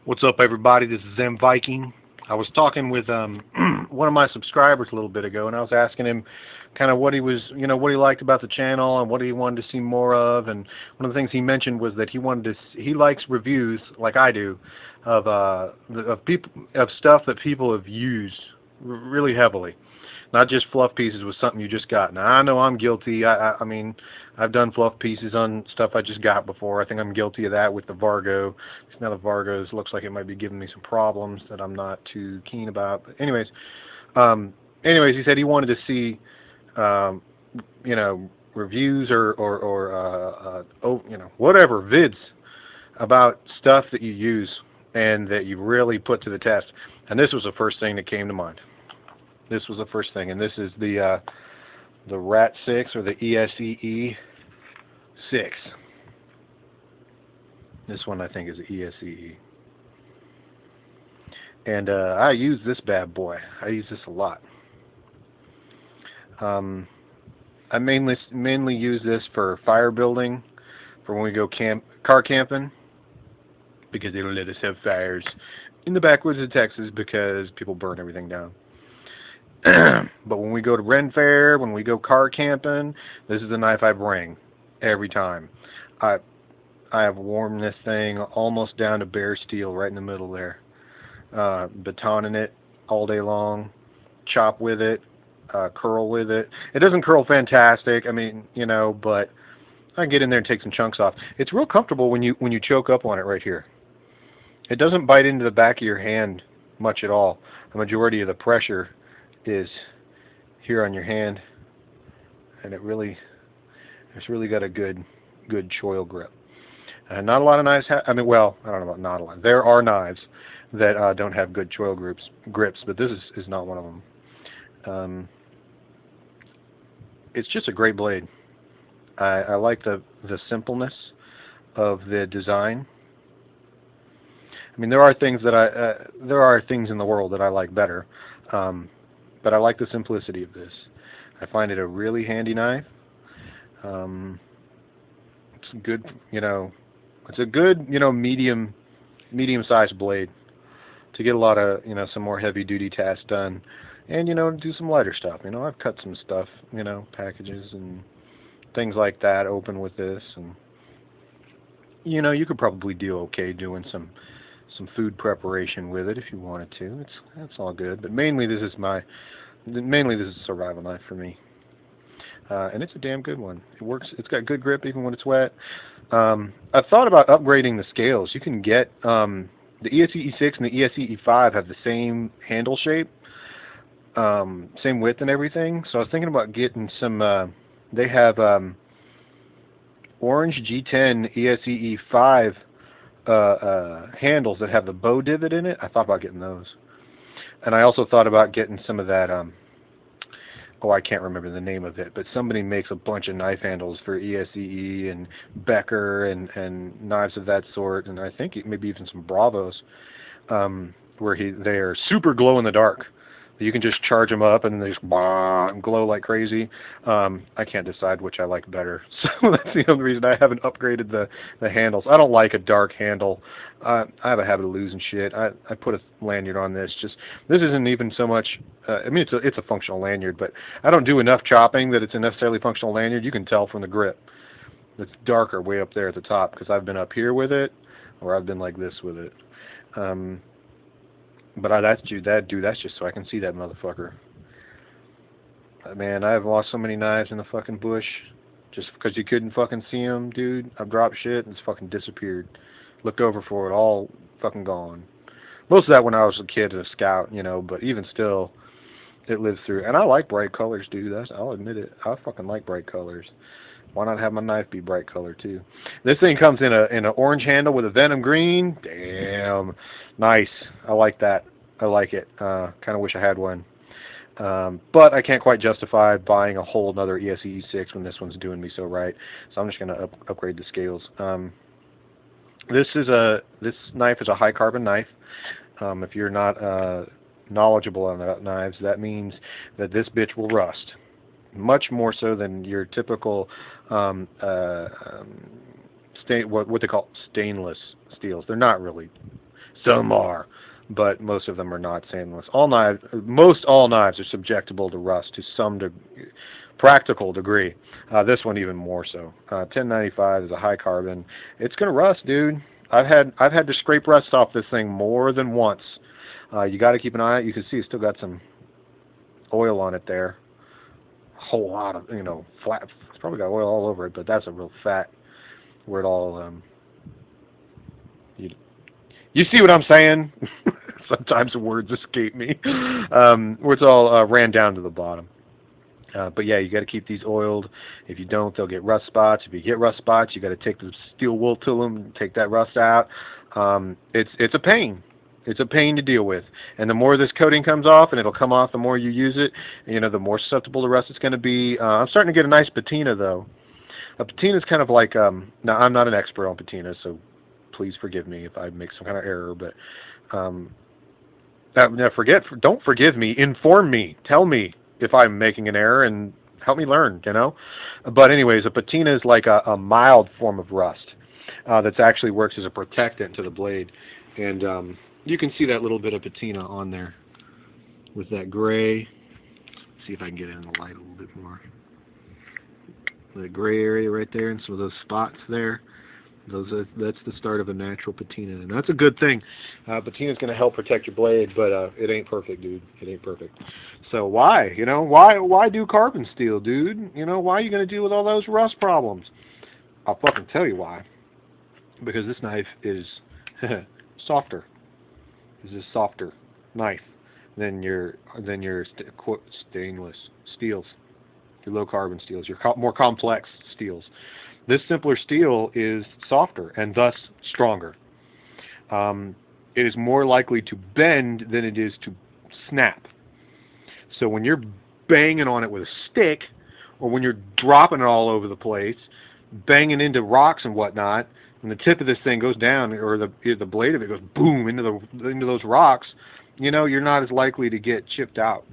What's up, everybody? This is Zem Viking. I was talking with one of my subscribers a little bit ago, and I was asking him kind of what he was, what he liked about the channel and what he wanted to see more of. And one of the things he mentioned was that he likes reviews like I do of people of stuff that people have used really heavily. Not just fluff pieces with something you just got. Now, I know I'm guilty. I mean, I've done fluff pieces on stuff I just got before. I think I'm guilty of that with the Vargo. Now the Vargos looks like it might be giving me some problems that I'm not too keen about. But anyways, he said he wanted to see, reviews or whatever, vids about stuff that you use and that you really put to the test. And this was the first thing that came to mind. This was the first thing, and this is the RAT 6 or the ESEE 6. This one I think is ESEE. And I use this bad boy. I use this a lot. I mainly use this for fire building, for when we go car camping, because they don't let us have fires in the backwoods of Texas because people burn everything down. But when we go to Ren Fair, when we go car camping, this is the knife I bring every time. I have warmed this thing almost down to bare steel right in the middle there. Batoning it all day long, chop with it, curl with it. It doesn't curl fantastic, I mean, but I can get in there and take some chunks off. It's real comfortable when you choke up on it right here. It doesn't bite into the back of your hand much at all. The majority of the pressure is here on your hand, and it's really got a good choil grip. Not a lot of knives have, I don't know about not a lot. There are knives that don't have good choil grips, but this is not one of them. It's just a great blade. I like the simpleness of the design. I mean, there are things in the world that I like better. But I like the simplicity of this. I find it a really handy knife. It's good, it's a good, medium-sized blade to get a lot of, some more heavy-duty tasks done, and do some lighter stuff. I've cut some stuff, packages and things like that open with this, and you could probably do okay doing some food preparation with it if you wanted to. That's all good. But mainly this is a survival knife for me. And it's a damn good one. It works. It's got good grip even when it's wet. I've thought about upgrading the scales. You can get the ESEE 6 and the ESEE 5 have the same handle shape, same width and everything. So I was thinking about getting some. They have orange G10 ESEE 5 handles that have the bow divot in it. I thought about getting those. And I also thought about getting some of that, I can't remember the name of it, but somebody makes a bunch of knife handles for ESEE and Becker and knives of that sort, and I think maybe even some Bravos, where they are super glow in the dark. You can just charge them up and they just glow like crazy. I can't decide which I like better, so that's the only reason I haven't upgraded the handles. I don't like a dark handle. I have a habit of losing shit. I put a lanyard on this. This isn't even so much. It's a functional lanyard, but I don't do enough chopping that it's a necessarily functional lanyard. You can tell from the grip. It's darker way up there at the top because I've been up here with it, or I've been like this with it. But that's just so I can see that motherfucker. Man, I've lost so many knives in the fucking bush just because you couldn't fucking see them, dude. I've dropped shit and it's fucking disappeared. Looked over for it, all fucking gone. Most of that when I was a kid and a scout, but even still, it lives through. And I like bright colors, dude. I'll admit it. I fucking like bright colors. Why not have my knife be bright color too? This thing comes in an orange handle with a venom green. Damn, nice. I like that. I like it. Kind of wish I had one. But I can't quite justify buying a whole another ESEE 6 when this one's doing me so right. So I'm just going to upgrade the scales. This knife is a high carbon knife. If you're not knowledgeable about knives, that means that this bitch will rust. Much more so than your typical what they call stainless steels. They're not really Some are, but most of them are not stainless. Most all knives are subjectable to rust to some practical degree. This one even more so. 1095 is a high carbon. It's gonna rust, dude. I've had to scrape rust off this thing more than once. You got to keep an eye on it. You can see it's still got some oil on it there. A whole lot of, flat. It's probably got oil all over it, but that's a real fat where it all. You see what I'm saying? Sometimes the words escape me. Where it's all ran down to the bottom. But yeah, you got to keep these oiled. If you don't, they'll get rust spots. If you get rust spots, you got to take the steel wool to them and take that rust out. It's a pain. It's a pain to deal with. And the more this coating comes off, and it'll come off the more you use it, the more susceptible to rust it's going to be. I'm starting to get a nice patina, though. A patina is kind of like, now I'm not an expert on patina, so please forgive me if I make some kind of error, but don't forgive me, inform me, tell me if I'm making an error and help me learn, But anyways, a patina is like a mild form of rust that actually works as a protectant to the blade. And you can see that little bit of patina on there with that gray. Let's see if I can get it in the light a little bit more. The gray area right there and some of those spots there. That's the start of a natural patina, and that's a good thing. Patina is going to help protect your blade, but it ain't perfect, dude. It ain't perfect. So why? Why do carbon steel, dude? Why are you going to deal with all those rust problems? I'll fucking tell you why. Because this knife is softer. This is a softer knife than your stainless steels, your low carbon steels, your more complex steels. This simpler steel is softer and thus stronger. It is more likely to bend than it is to snap. So when you're banging on it with a stick, or when you're dropping it all over the place, banging into rocks and whatnot, and the tip of this thing goes down, or the blade of it goes boom into those rocks, you're not as likely to get chipped out.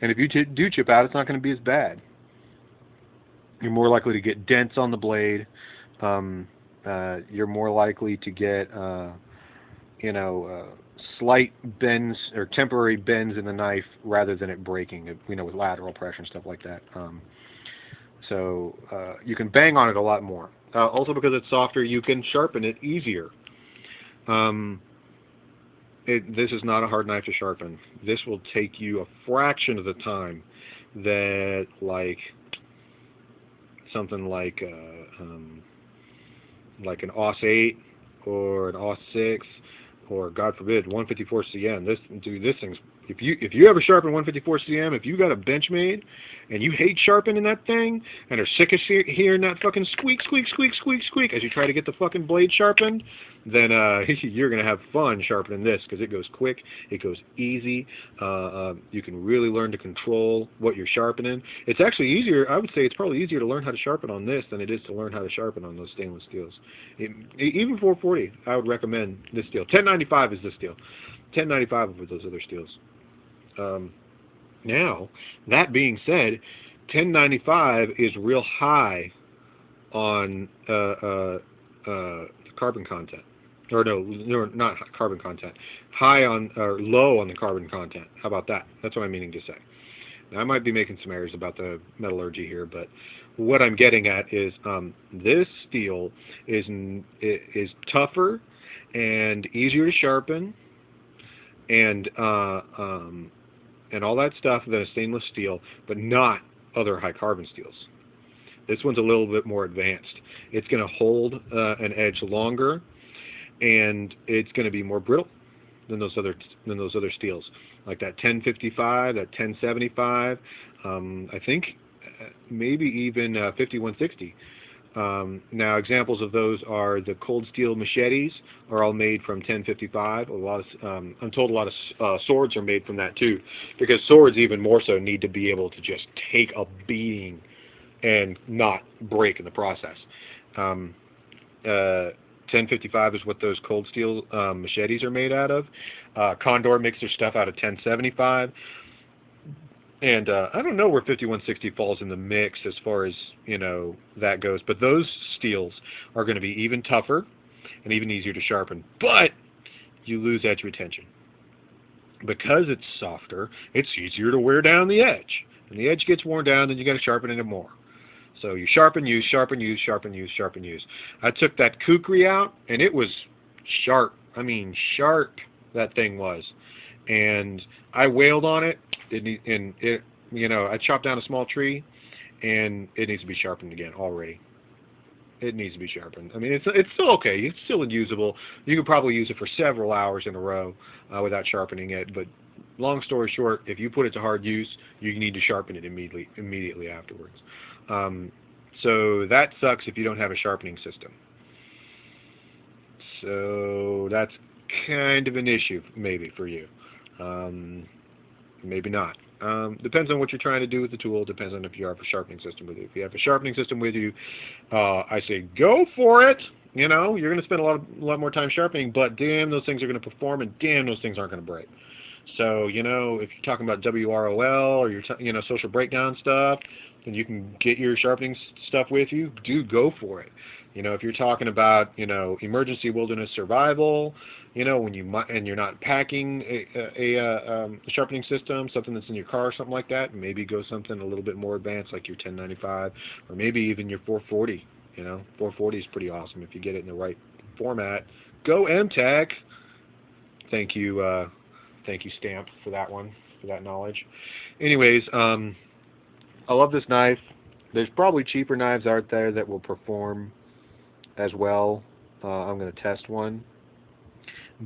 And if you do chip out, it's not going to be as bad. You're more likely to get dents on the blade. You're more likely to get, slight bends or temporary bends in the knife rather than it breaking, with lateral pressure and stuff like that. So you can bang on it a lot more. Also, because it's softer, you can sharpen it easier. This is not a hard knife to sharpen. This will take you a fraction of the time that, something like an AUS 8 or an AUS 6 or, God forbid, 154 CM. This thing's, if you ever sharpen 154 CM, if you got a bench made and you hate sharpening that thing and are sick of hearing that fucking squeak, squeak, squeak, squeak, squeak as you try to get the fucking blade sharpened, then you're going to have fun sharpening this, because it goes quick, it goes easy. You can really learn to control what you're sharpening. It's actually easier, I would say it's probably easier to learn how to sharpen on this than it is to learn how to sharpen on those stainless steels. Even 440, I would recommend this steel. 1095 is this steel. 1095 over those other steels. Now, that being said, 1095 is real high on carbon content. Or no, not carbon content. High on, or low on the carbon content. How about that? That's what I'm meaning to say. Now, I might be making some errors about the metallurgy here, but what I'm getting at is this steel is tougher and easier to sharpen and all that stuff than a stainless steel, but not other high carbon steels. This one's a little bit more advanced. It's going to hold an edge longer, and it's going to be more brittle than those other steels, like that 1055, that 1075. I think maybe even 5160. Now, examples of those are the cold steel machetes are all made from 1055. I'm told a lot of swords are made from that too, because swords even more so need to be able to just take a beating and not break in the process. 1055 is what those cold steel machetes are made out of. Condor makes their stuff out of 1075. And I don't know where 5160 falls in the mix as far as, that goes. But those steels are going to be even tougher and even easier to sharpen. But you lose edge retention. Because it's softer, it's easier to wear down the edge. And the edge gets worn down, then you got to sharpen it more. So you sharpen, use, sharpen, use, sharpen, use, sharpen, use. I took that kukri out, and it was sharp. I mean, sharp that thing was. And I wailed on it, I chopped down a small tree, and it needs to be sharpened again already. It needs to be sharpened. I mean, it's still okay. It's still usable. You could probably use it for several hours in a row without sharpening it. But long story short, if you put it to hard use, you need to sharpen it immediately afterwards. So that sucks if you don't have a sharpening system. So that's kind of an issue maybe for you. Maybe not. Depends on what you're trying to do with the tool. Depends on if you have a sharpening system with you. If you have a sharpening system with you, I say go for it. You're going to spend a lot more time sharpening, but damn, those things are going to perform, and damn, those things aren't going to break. So, if you're talking about WROL or your social breakdown stuff, then you can get your sharpening stuff with you. Do go for it. If you're talking about, emergency wilderness survival, when you're not packing a sharpening system, something that's in your car or something like that, maybe go something a little bit more advanced like your 1095 or maybe even your 440. 440 is pretty awesome if you get it in the right format. Go MTech. Thank you, Stamp, for that one, for that knowledge. Anyways, I love this knife. There's probably cheaper knives out there that will perform as well. I'm going to test one.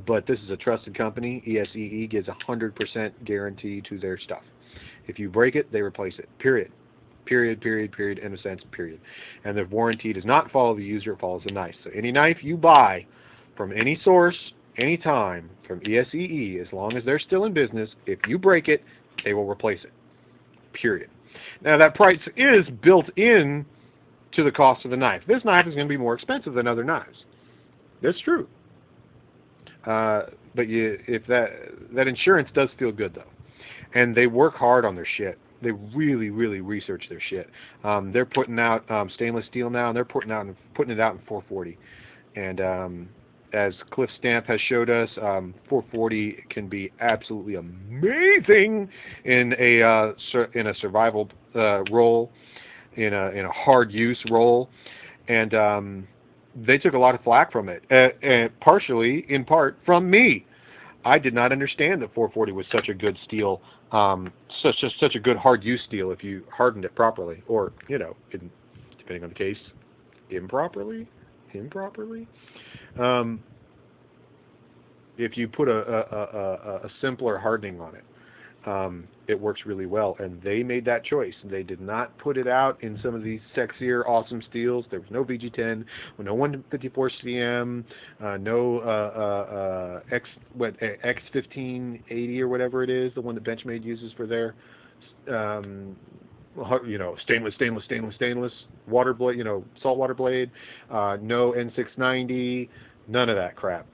But this is a trusted company. ESEE gives 100% guarantee to their stuff. If you break it, they replace it. Period. Period, period, period, in a sense, period. And the warranty does not follow the user, it follows the knife. So any knife you buy from any source, anytime, from ESEE, as long as they're still in business, if you break it, they will replace it. Period. Now that price is built in to the cost of the knife. This knife is going to be more expensive than other knives. That's true. But if that insurance does feel good though, and they work hard on their shit. They really, really research their shit. They're putting out stainless steel now, and they're putting it out in 440. And as Cliff Stamp has showed us, 440 can be absolutely amazing in a survival role, in a hard use role, and they took a lot of flack from it, partially, in part, from me. I did not understand that 440 was such a good steel, such a good hard use steel if you hardened it properly, or depending on the case, improperly. If you put a simpler hardening on it, it works really well. And they made that choice. They did not put it out in some of these sexier, awesome steels. There was no VG10, no 154 cm, no X1580 or whatever it is, the one that Benchmade uses for their stainless water blade, saltwater blade, no N690, none of that crap.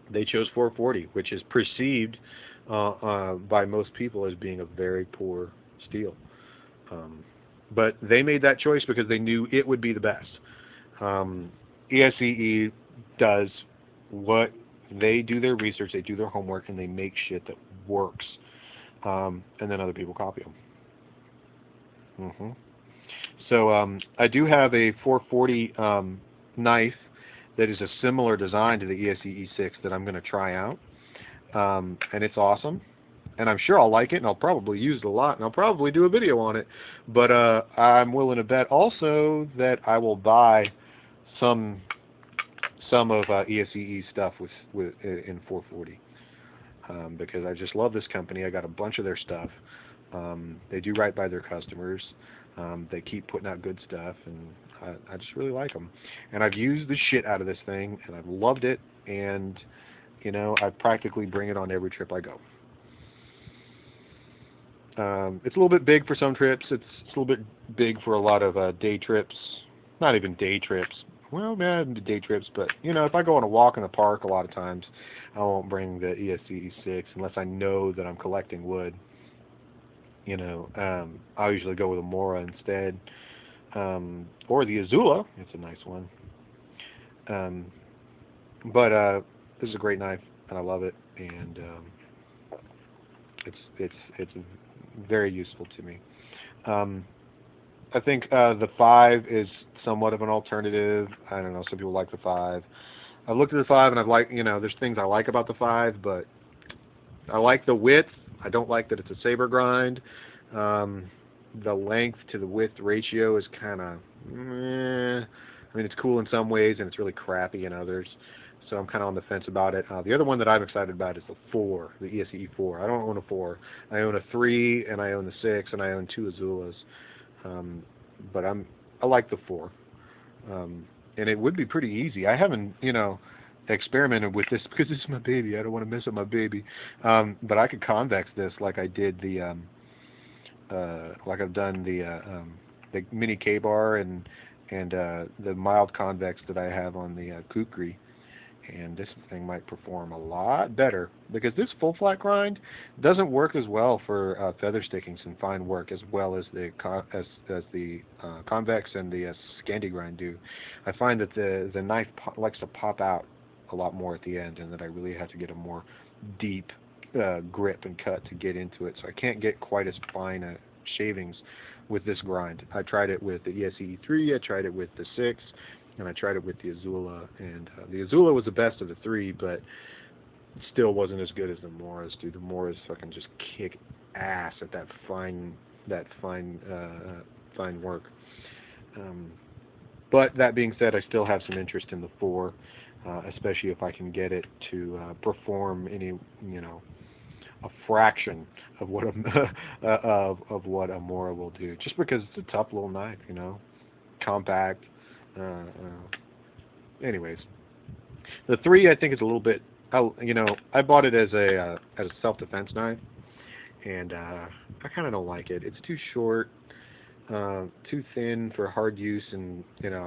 They chose 440, which is perceived by most people as being a very poor steel. But they made that choice because they knew it would be the best. ESEE does what they do their research, they do their homework, and they make shit that works. And then other people copy them. So I do have a 440 knife that is a similar design to the ESEE 6 that I'm going to try out. And it's awesome. And I'm sure I'll like it, and I'll probably use it a lot, and I'll probably do a video on it. But I'm willing to bet also that I will buy some of ESEE stuff in 440. Because I just love this company. I got a bunch of their stuff. They do right by their customers. They keep putting out good stuff, and I just really like them. And I've used the shit out of this thing, and I've loved it, and I practically bring it on every trip I go. It's a little bit big for some trips. It's a little bit big for a lot of day trips. Not even day trips. Well, man, day trips, but if I go on a walk in the park, a lot of times I won't bring the ESEE 6 unless I know that I'm collecting wood. I'll usually go with a Mora instead, or the Azula. It's a nice one. But this is a great knife, and I love it, and it's very useful to me. I think the 5 is somewhat of an alternative. I don't know, some people like the 5. I've looked at the 5 and I've liked, there's things I like about the 5, but I like the width. I don't like that it's a saber grind. The length to the width ratio is kind of, I mean, it's cool in some ways and it's really crappy in others. So I'm kind of on the fence about it. The other one that I'm excited about is the 4, the ESEE 4. I don't own a 4. I own a 3, and I own the 6, and I own 2 Azulas. But I like the 4. And it would be pretty easy. I haven't, experimented with this because this is my baby. I don't want to mess up my baby. But I could convex this like I did the, like I've done the mini K-bar and the mild convex that I have on the kukri. And this thing might perform a lot better because this full flat grind doesn't work as well for feather stickings and fine work as well as the convex and the Scandi grind do. I find that the knife likes to pop out a lot more at the end, and that I really have to get a more deep grip and cut to get into it. So I can't get quite as fine shavings with this grind. I tried it with the ESEE 3, I tried it with the 6, and I tried it with the Azula, and the Azula was the best of the 3, but it still wasn't as good as the Moras, dude. The Moras fucking just kick ass at that fine work. But that being said, I still have some interest in the 4, especially if I can get it to perform any, a fraction of what of what a Mora will do. Just because it's a tough little knife, compact. Anyways, the 3 I think is a little bit. I bought it as a self-defense knife, and I kind of don't like it. It's too short, too thin for hard use, and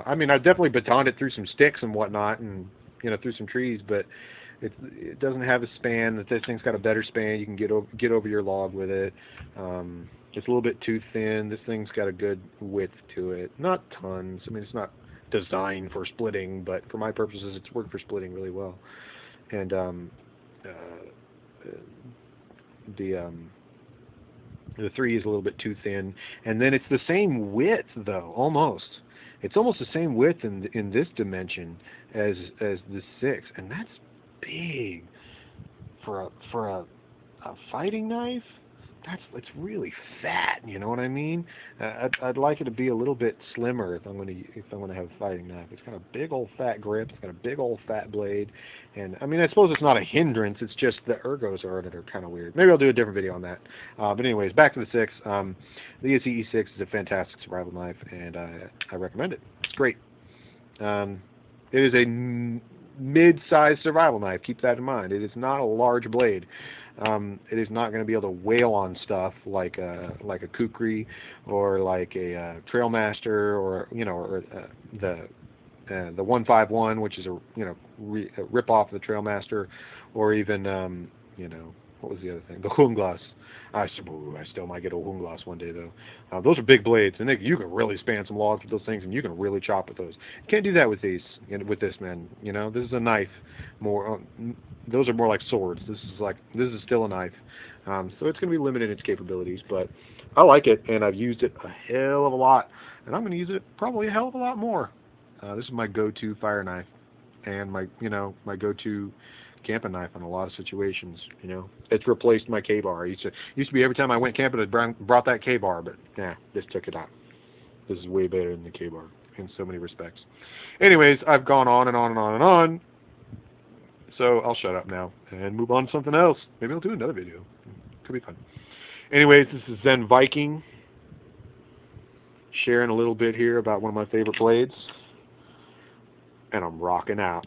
I mean, I definitely batoned it through some sticks and whatnot, and through some trees, but it doesn't have a span. This thing's got a better span. You can get over your log with it. It's a little bit too thin. This thing's got a good width to it. Not tons. I mean, it's not designed for splitting, but for my purposes, it's worked for splitting really well. And the 3 is a little bit too thin. And then it's the same width, though, almost. It's almost the same width in this dimension as the 6, and that's big for a fighting knife. It's really fat. You know what I mean? I'd like it to be a little bit slimmer if I'm going to have a fighting knife. It's got a big old fat grip. It's got a big old fat blade, and I mean, I suppose it's not a hindrance. It's just the ergos are kind of weird. Maybe I'll do a different video on that. But anyways, back to the 6. The ESEE 6 is a fantastic survival knife, and I recommend it. It's great. It is a mid-sized survival knife. Keep that in mind. It is not a large blade. It is not going to be able to wail on stuff like a kukri or like a Trailmaster or the 151, which is a rip off of the Trailmaster, or even what was the other thing? The Hunglas. I still might get a Hunglas one day though. Those are big blades, and you can really span some logs with those things, and you can really chop with those. You can't do that with these. With this, man. This is a knife. More. Those are more like swords. This is still a knife. So it's going to be limited in its capabilities, but I like it, and I've used it a hell of a lot, and I'm going to use it probably a hell of a lot more. This is my go-to fire knife, and my go-to camping knife in a lot of situations. It's replaced my K-bar. Used to be every time I went camping, I brought that K-bar, but this took it out. This is way better than the K-bar in so many respects. Anyways, I've gone on and on and on and on, so I'll shut up now and move on to something else. Maybe I'll do another video. Could be fun. Anyways, this is Zen Viking, sharing a little bit here about one of my favorite blades, and I'm rocking out.